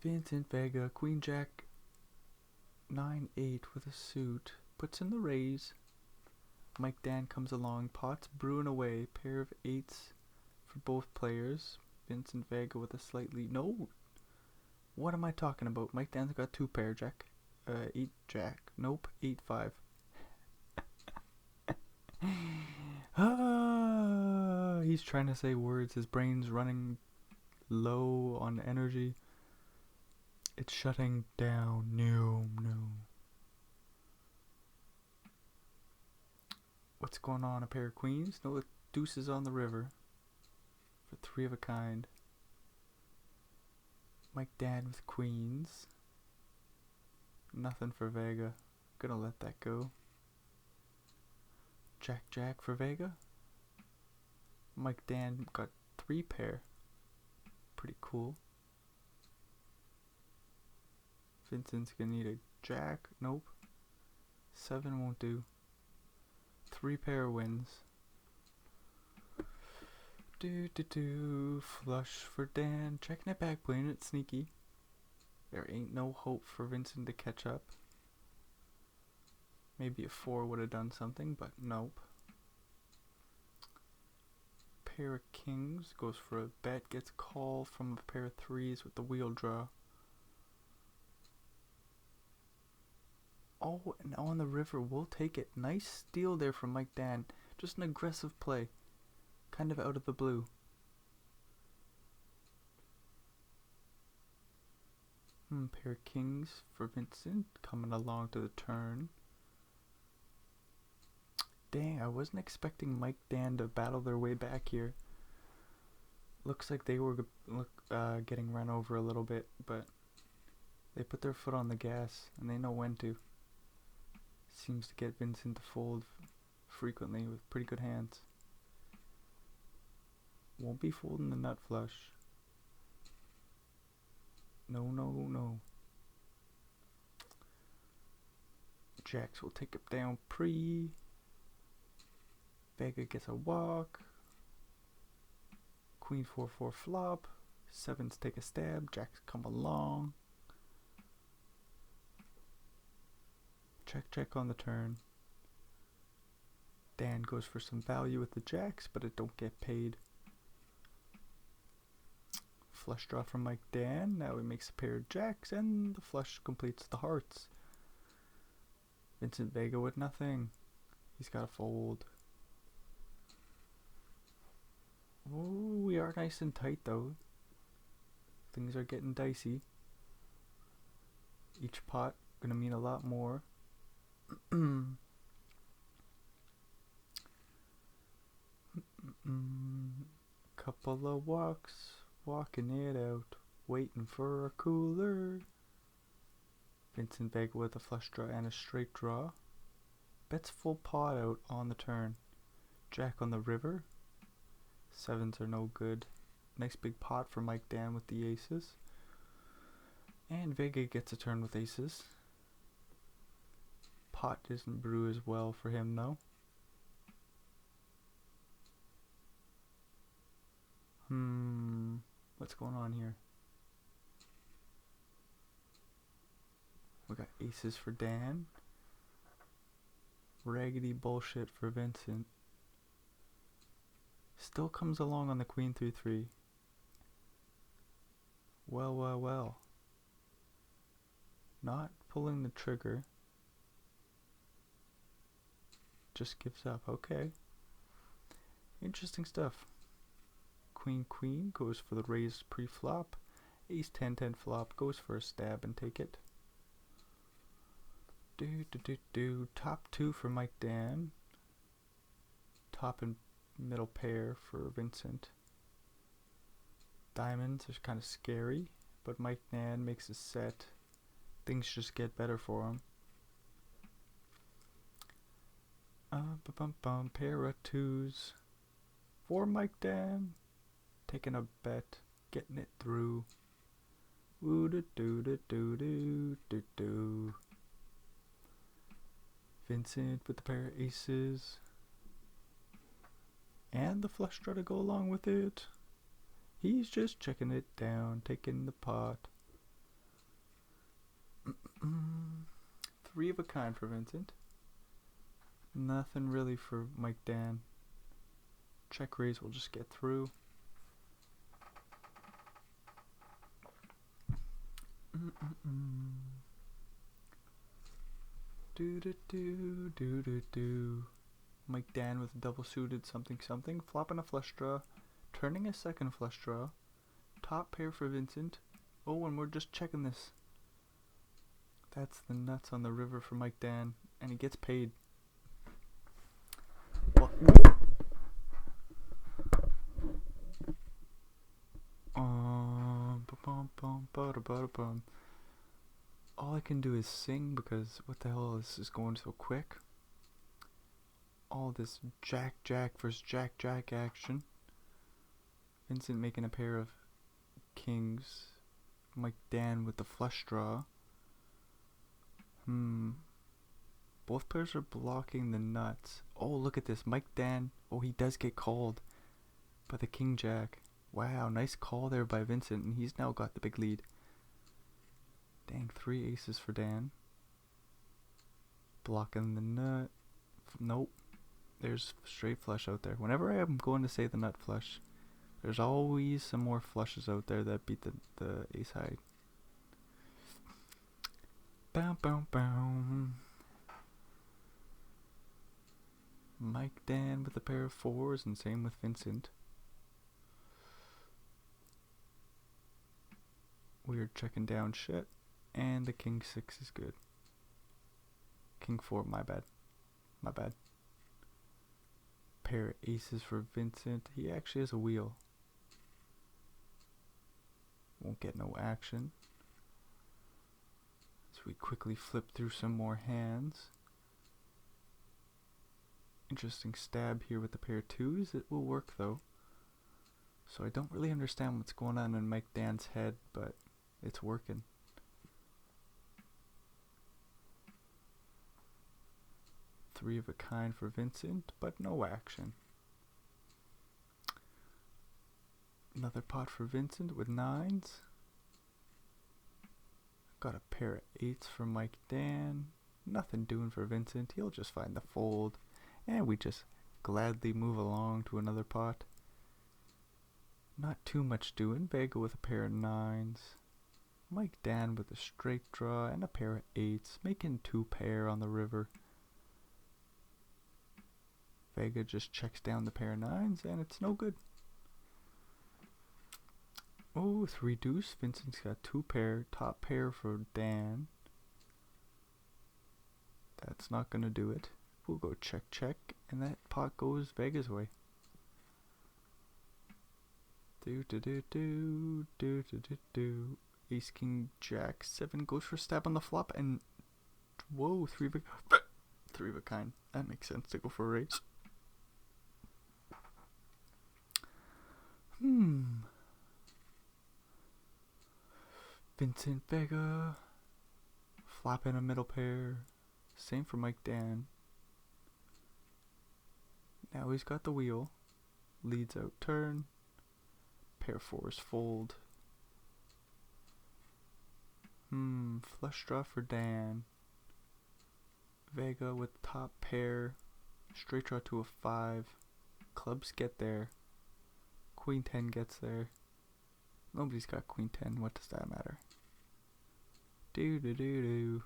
Vincent Vega, Queen Jack 9-8 with a suit, puts in the raise. Mike Dan comes along, pots brewing away, pair of 8s for both players. Vincent Vega with a slightly, no, what am I talking about? Mike Dan's got 2 pair, Jack, 8 Jack, nope, 8-5. He's trying to say words, his brain's running low on energy. It's shutting down. No. What's going on? A pair of queens? No, deuces on the river. For 3 of a kind. Mike Dan with queens. Nothing for Vega. Gonna let that go. Jack for Vega. Mike Dan got 3 pair. Pretty cool. Vincent's gonna need a jack. Nope. 7 won't do. 3 pair wins. Flush for Dan. Checking it back, playing it sneaky. There ain't no hope for Vincent to catch up. Maybe a 4 would have done something, but nope. Pair of kings goes for a bet, gets call from a pair of 3s with the wheel draw. Oh, and on the river, we'll take it. Nice steal there from Mike Dan. Just an aggressive play. Kind of out of the blue. Pair of kings for Vincent. Coming along to the turn. Dang, I wasn't expecting Mike Dan to battle their way back here. Looks like they were getting run over a little bit, but they put their foot on the gas and they know when to. Seems to get Vincent to fold frequently with pretty good hands. Won't be folding the nut flush. No, no, no. Jacks will take it down pre. Vega gets a walk. Queen 4-4 flop. Sevens take a stab. Jacks come along. Check, check on the turn. Dan goes for some value with the jacks, but it don't get paid. Flush draw from Mike Dan. Now he makes a pair of jacks, and the flush completes the hearts. Vincent Vega with nothing. He's got to fold. Oh, we are nice and tight though. Things are getting dicey. Each pot gonna mean a lot more. Couple of walks, walking it out, waiting for a cooler. Vincent Vega with a flush draw and a straight draw. Bets full pot out on the turn. Jack on the river. Sevens are no good. Nice big pot for Mike Dan with the aces. And Vega gets a turn with aces. Pot doesn't brew as well for him though. What's going on here? We got aces for Dan. Raggedy bullshit for Vincent. Still comes along on the queen 3-3. Well, well, well. Not pulling the trigger. Just gives up. Okay. Interesting stuff. Queen queen goes for the raise pre-flop. Ace 10-10 flop goes for a stab and take it. Top two for Mike Dan. Top and middle pair for Vincent. Diamonds are kind of scary, but Mike Dan makes a set. Things just get better for him. Pair of twos for Mike Dan. Taking a bet, getting it through. Woo do do do do do do do. Vincent with the pair of aces. And the flush draw to go along with it. He's just checking it down, taking the pot. Three of a kind for Vincent. Nothing really for Mike Dan. Check raise will just get through. Do. Mike Dan with a double suited something something, flopping a flush draw, turning a second flush draw, top pair for Vincent. Oh, and we're just checking this. That's the nuts on the river for Mike Dan, and he gets paid. Well, all I can do is sing because what the hell is going so quick? All this Jack versus Jack action. Vincent making a pair of kings. Mike Dan with the flush draw. Both pairs are blocking the nuts. Oh, look at this. Mike Dan. Oh, he does get called by the king jack. Wow, nice call there by Vincent, and he's now got the big lead. Dang, 3 aces for Dan. Blocking the nut. Nope. There's straight flush out there. Whenever I am going to say the nut flush, there's always some more flushes out there that beat the ace high. Bow. Mike Dan with a pair of fours, and same with Vincent. We're checking down shit, and the king 6 is good. King 4, my bad. pair of aces for Vincent. He actually has a wheel. Won't get no action. So we quickly flip through some more hands. Interesting stab here with the pair of twos. It will work though. So I don't really understand what's going on in Mike Dan's head, but it's working. Three of a kind for Vincent, but no action. Another pot for Vincent with nines. Got a pair of eights for Mike Dan. Nothing doing for Vincent. He'll just find the fold. And we just gladly move along to another pot. Not too much doing. Vega with a pair of nines. Mike Dan with a straight draw and a pair of eights. Making two pair on the river. Vega just checks down the pair of nines and it's no good. Oh, three deuce. Vincent's got two pair. Top pair for Dan. That's not gonna do it. We'll go check, check, and that pot goes Vega's way. Do. Ace, king, jack, 7 goes for a stab on the flop, and whoa, three of a kind. That makes sense to go for a raise. Vincent, Vega, flop in a middle pair. Same for Mike Dan. Now he's got the wheel. Leads out turn. Pair fours fold. Flush draw for Dan. Vega with top pair. Straight draw to a 5. Clubs get there. Queen 10 gets there. Nobody's got queen 10. What does that matter? Do.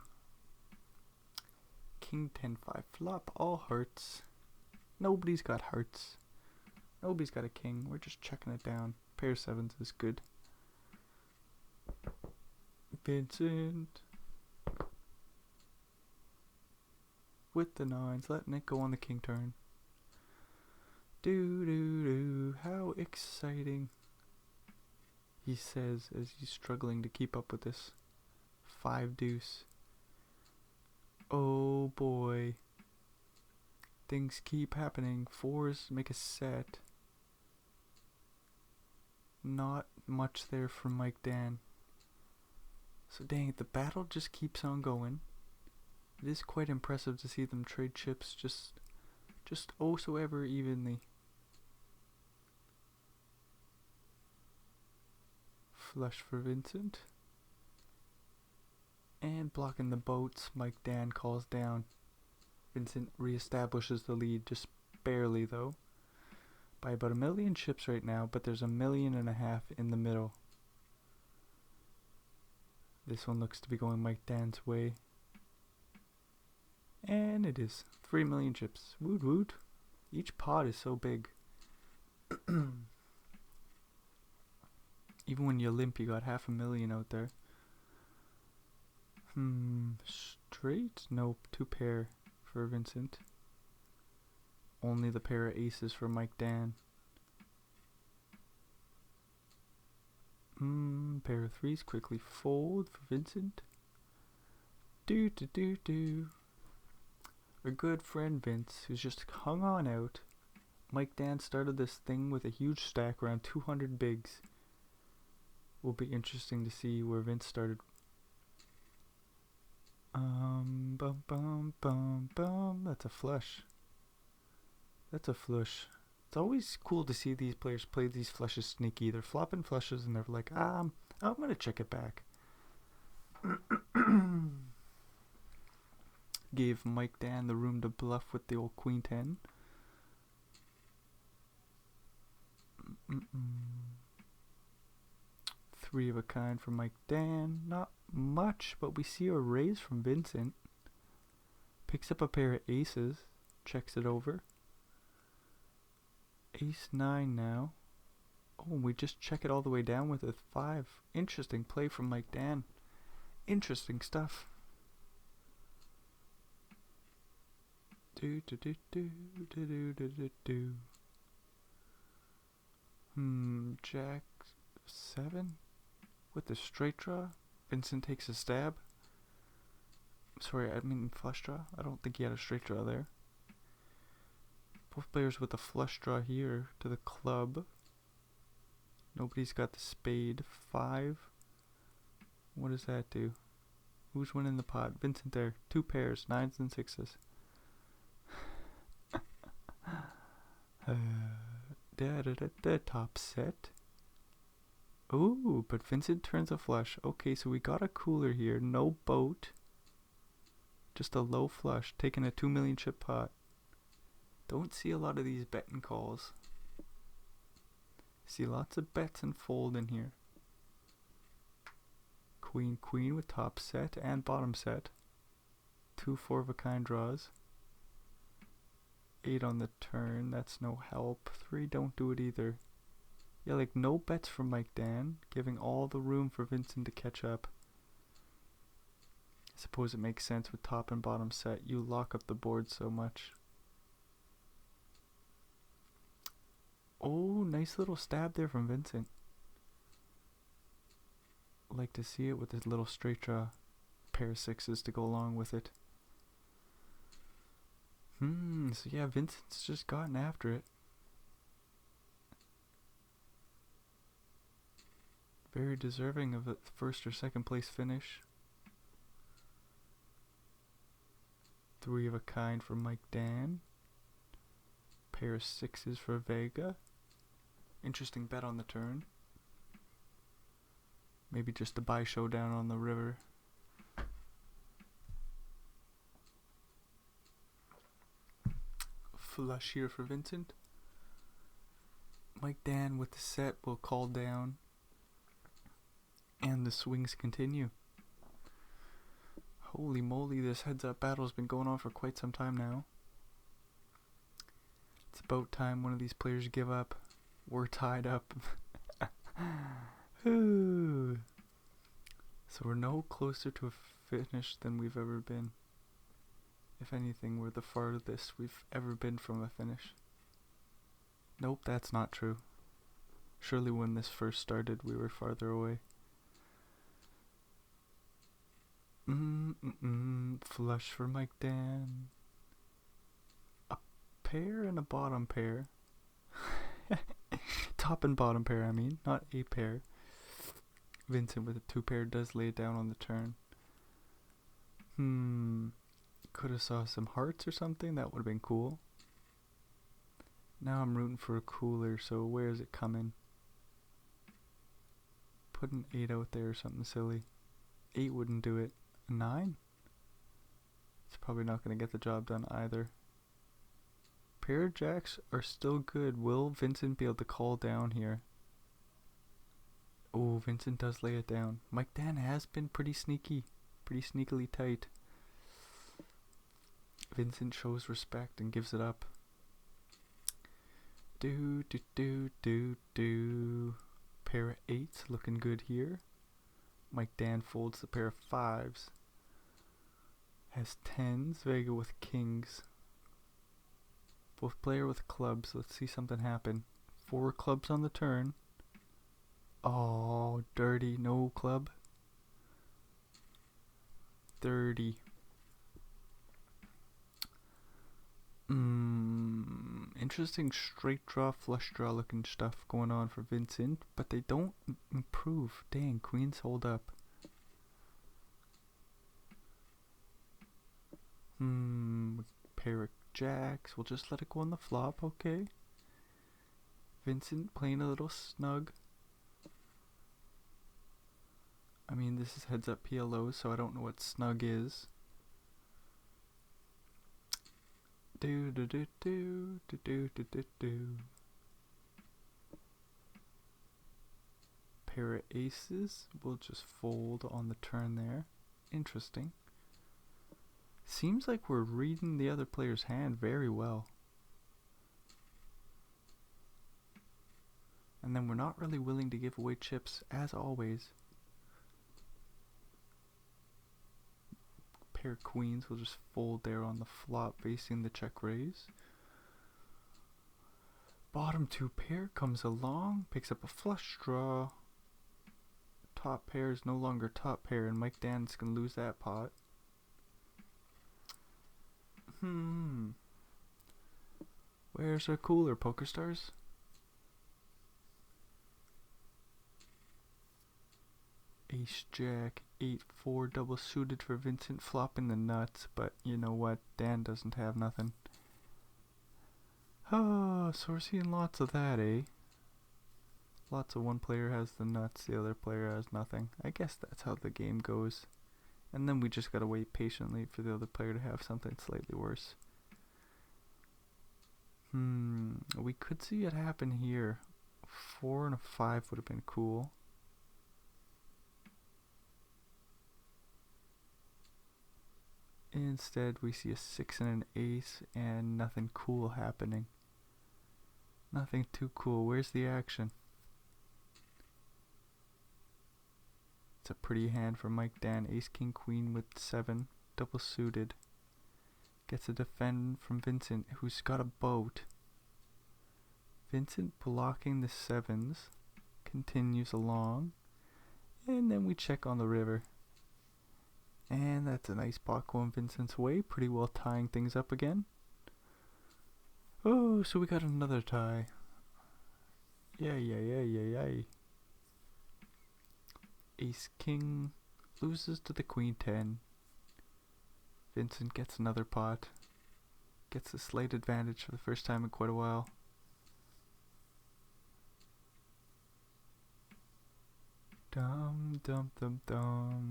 King 10 5 flop. All hearts. Nobody's got hearts. Nobody's got a king. We're just checking it down. Pair of 7s is good. Vincent with the 9s, letting it go on the king turn. Do. How exciting, he says as he's struggling to keep up with this 5 deuce. Oh boy. Things keep happening. 4s make a set. Not much there from Mike Dan. So dang it, the battle just keeps on going. It is quite impressive to see them trade chips just oh so ever evenly. Flush for Vincent. And blocking the boats, Mike Dan calls down. Vincent reestablishes the lead, just barely though. By about 1 million chips right now, but there's 1.5 million in the middle. This one looks to be going Mike Dan's way. And it is. 3 million chips. Woot woot. Each pot is so big. Even when you're limp, you got 500,000 out there. Straight? Nope. 2 pair for Vincent. Only the pair of aces for Mike Dan. Pair of 3s quickly fold for Vincent. Do. Our good friend Vince, who's just hung on out. Mike Dan started this thing with a huge stack around 200 bigs. Will be interesting to see where Vince started. That's a flush. That's a flush. It's always cool to see these players play these flushes sneaky. They're flopping flushes and they're like, I'm gonna check it back. Gave Mike Dan the room to bluff with the old queen 10. Three of a kind for Mike Dan. Not much, but we see a raise from Vincent. Picks up a pair of aces. Checks it over. Ace 9 now. Oh, and we just check it all the way down with a 5. Interesting play from Mike Dan. Interesting stuff. Do do do do do do do do do. Jack 7 with the straight draw. Vincent takes a stab. Sorry, I mean flush draw. I don't think he had a straight draw there. Both players with the flush draw here to the club. Nobody's got the spade. 5. What does that do? Who's winning the pot? Vincent there. 2 pairs, 9s and 6s. Top set. Ooh, but Vincent turns a flush. Okay, so we got a cooler here. No boat. Just a low flush. Taking a 2 million chip pot. Don't see a lot of these betting calls. See lots of bets and fold in here. Queen, queen with top set and bottom set. 2 4-of-a-kind draws. 8 on the turn, that's no help. 3, don't do it either. Yeah, like no bets from Mike Dan, giving all the room for Vincent to catch up. I suppose it makes sense with top and bottom set. You lock up the board so much. Oh, nice little stab there from Vincent. Like to see it with his little straight draw. Pair of 6s to go along with it. So yeah, Vincent's just gotten after it. Very deserving of a first or second place finish. 3 of a kind for Mike Dan. Pair of 6s for Vega. Interesting bet on the turn. Maybe just a buy showdown on the river. Flush here for Vincent. Mike Dan with the set will call down. And the swings continue. Holy moly, this heads-up battle's been going on for quite some time now. It's about time one of these players give up. We're tied up. So we're no closer to a finish than we've ever been. If anything, we're the farthest we've ever been from a finish. Nope, that's not true. Surely when this first started, we were farther away. Flush for Mike Dan. A pair and a bottom pair. Top and bottom pair, I mean, not a pair. Vincent with a 2 pair does lay it down on the turn. Could have saw some hearts or something. That would have been cool. Now I'm rooting for a cooler, so where is it coming? Put an 8 out there or something silly. 8 wouldn't do it. A 9? It's probably not going to get the job done either. Pair of jacks are still good. Will Vincent be able to call down here? Oh, Vincent does lay it down. Mike Dan has been pretty sneaky. Pretty sneakily tight. Vincent shows respect and gives it up. Do. Pair of 8s looking good here. Mike Dan folds the pair of 5s. Has 10s. Vega with kings. Both player with clubs. Let's see something happen. 4 clubs on the turn. Oh, dirty. No club. 30. Interesting straight draw, flush draw looking stuff going on for Vincent, but they don't improve. Dang, queens hold up. Pair of jacks. We'll just let it go on the flop, okay? Vincent playing a little snug. I mean, this is heads up PLO, so I don't know what snug is. Do. Pair of aces. We'll just fold on the turn there. Interesting. Seems like we're reading the other player's hand very well. And then we're not really willing to give away chips, as always. pair of queens will just fold there on the flop facing the check raise. Bottom two pair comes along, picks up a flush draw. Top pair is no longer top pair, and Mike Dan's gonna lose that pot. Where's our cooler, Poker Stars? Ace Jack 8-4 double suited for Vincent, flopping the nuts, but you know what? Dan doesn't have nothing. Oh, so we're seeing lots of that, eh? Lots of one player has the nuts, the other player has nothing. I guess that's how the game goes. And then we just gotta wait patiently for the other player to have something slightly worse. We could see it happen here. 4 and a 5 would have been cool. Instead, we see a 6 and an ace and nothing cool happening. Nothing too cool. Where's the action? It's a pretty hand for Mike Dan. Ace, king, queen with 7. Double suited. Gets a defend from Vincent, who's got a boat. Vincent blocking the 7s. Continues along. And then we check on the river. And that's a nice pot going Vincent's way. Pretty well tying things up again. Oh, so we got another tie. Yay. Ace king loses to the queen 10. Vincent gets another pot. Gets a slight advantage for the first time in quite a while. Dum.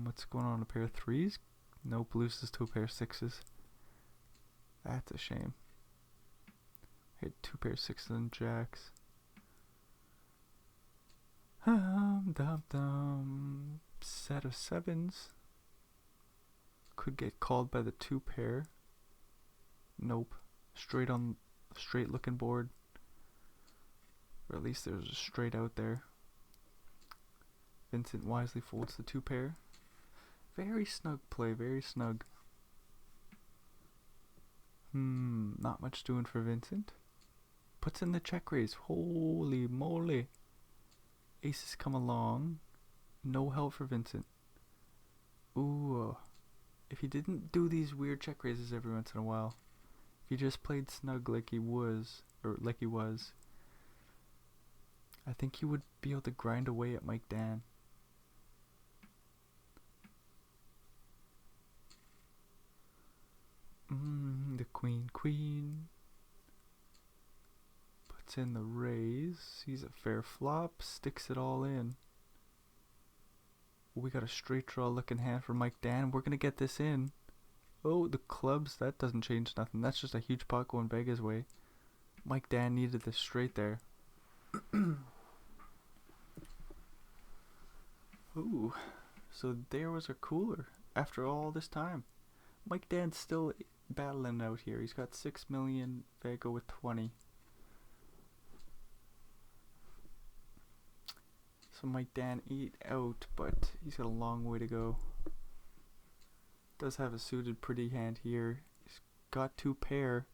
What's going on? A pair of 3s? Nope, loses to a pair of 6s. That's a shame. Hit 2 pair of 6s and jacks. Set of 7s. Could get called by the 2 pair. Nope. Straight looking board. Or at least there's a straight out there. Vincent wisely folds the 2 pair. Very snug play, very snug. Not much doing for Vincent. Puts in the check raise. Holy moly. Aces come along. No help for Vincent. Ooh. If he didn't do these weird check raises every once in a while, if he just played snug like he was, I think he would be able to grind away at Mike Dan. The queen. Puts in the raise. Sees a fair flop. Sticks it all in. We got a straight draw looking hand for Mike Dan. We're gonna get this in. Oh, the clubs. That doesn't change nothing. That's just a huge pot going Vega's way. Mike Dan needed this straight there. Ooh. So there was a cooler after all this time. Mike Dan's still battling out here. He's got 6 million, Vega with 20. So Mike Dan 8 out, but he's got a long way to go. Does have a suited pretty hand here. He's got 2 pair.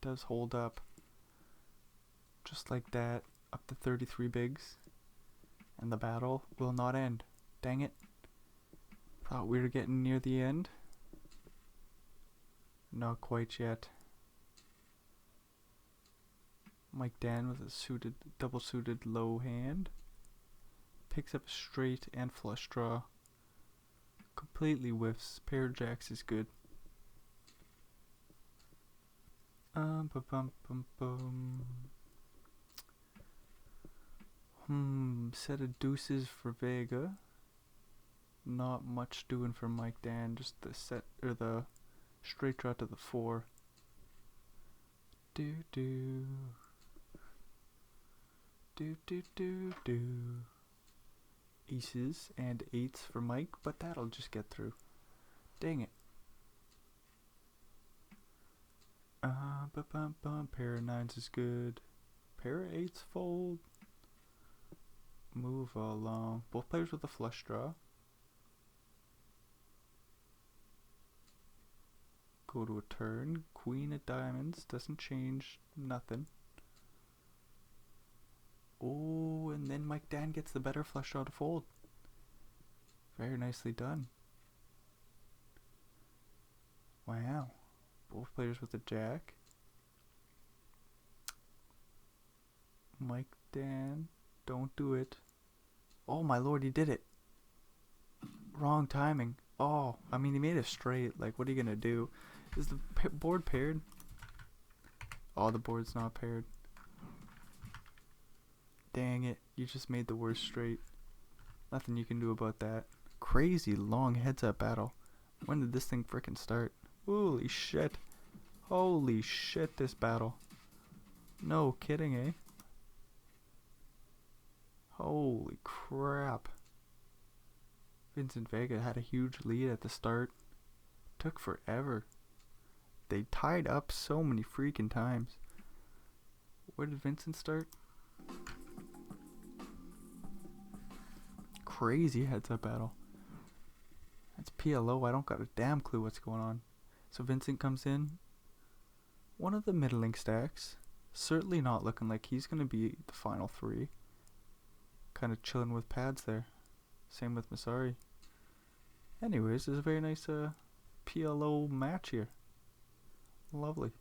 Does hold up. Just like that, up to 33 bigs. And the battle will not end. Dang it. Thought we were getting near the end. Not quite yet. Mike Dan with a double suited low hand. Picks up a straight and flush draw. Completely whiffs. Pair of jacks is good. Set of deuces for Vega. Not much doing for Mike Dan. Just the set or the straight draw to the 4. Do. Aces and 8s for Mike, but that'll just get through. Dang it. Pair of 9s is good. Pair of 8s fold. Move along. Both players with a flush draw. go to a turn. Queen of diamonds doesn't change nothing. Oh, and then Mike Dan gets the better flush draw to fold. Very nicely done. Wow. Both players with a jack. Mike Dan, don't do it. Oh my lord, he did it. Wrong timing. Oh, I mean, he made it straight. Like, what are you gonna do? Is the board paired? Oh, the board's not paired. Dang it, you just made the worst straight. Nothing you can do about that. Crazy long heads-up battle. When did this thing frickin' start? Holy shit. Holy shit, this battle. No kidding, eh? Holy crap. Vincent Vega had a huge lead at the start. Took forever. They tied up so many freaking times. Where did Vincent start? Crazy heads-up battle. That's PLO. I don't got a damn clue what's going on. So Vincent comes in. One of the middling stacks. Certainly not looking like he's going to be the final three. Kind of chilling with pads there. Same with Masari. Anyways, this is a very nice PLO match here. Lovely.